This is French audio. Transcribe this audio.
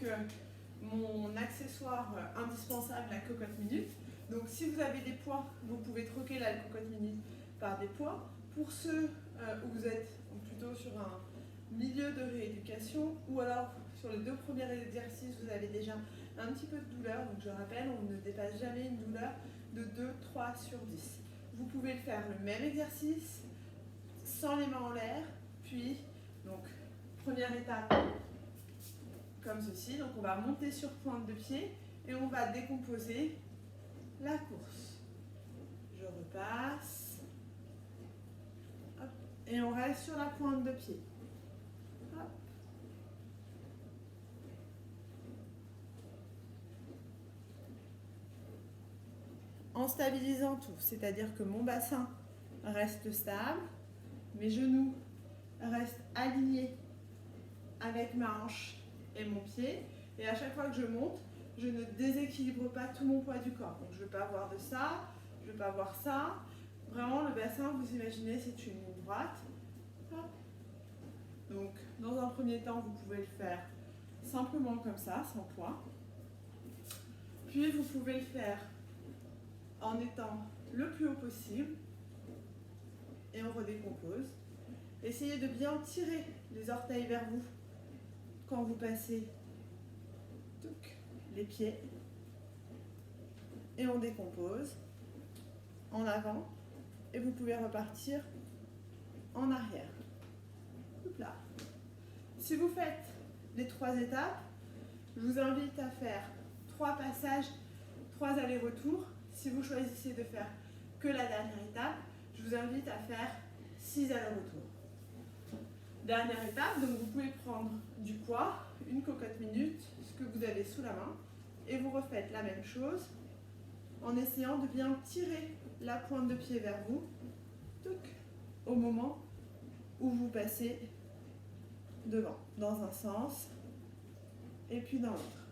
avec mon accessoire indispensable, la cocotte minute. Donc si vous avez des poids, vous pouvez troquer la cocotte minute par des poids. Pour ceux où vous êtes plutôt sur un milieu de rééducation ou alors sur les 2 premiers exercices, vous avez déjà un petit peu de douleur. Donc je rappelle, on ne dépasse jamais une douleur de 2-3 sur 10. Vous pouvez le faire le même exercice sans les mains en l'air, puis donc première étape comme ceci. Donc on va monter sur pointe de pied et on va décomposer la course. Je repasse. Hop, et on reste sur la pointe de pied. Hop. En stabilisant tout, c'est-à-dire que mon bassin reste stable, mes genoux restent alignés avec ma hanche et mon pied, et à chaque fois que je monte, je ne déséquilibre pas tout mon poids du corps. Donc je ne veux pas avoir de ça, je ne veux pas avoir ça. Vraiment, le bassin, vous imaginez, c'est une ligne droite. Hop. Donc, dans un premier temps, vous pouvez le faire simplement comme ça, sans poids. Puis, vous pouvez le faire en étant le plus haut possible. Et on redécompose. Essayez de bien tirer les orteils vers vous quand vous passez les pieds. Et on décompose en avant. Et vous pouvez repartir en arrière. Hop là. Si vous faites les 3 étapes, je vous invite à faire 3 passages, 3 allers-retours. Si vous choisissez de faire que la dernière étape, je vous invite à faire 6 allers-retours. Dernière étape, donc vous pouvez prendre du poids, une cocotte minute, ce que vous avez sous la main, et vous refaites la même chose en essayant de bien tirer la pointe de pied vers vous au moment où vous passez devant, dans un sens et puis dans l'autre.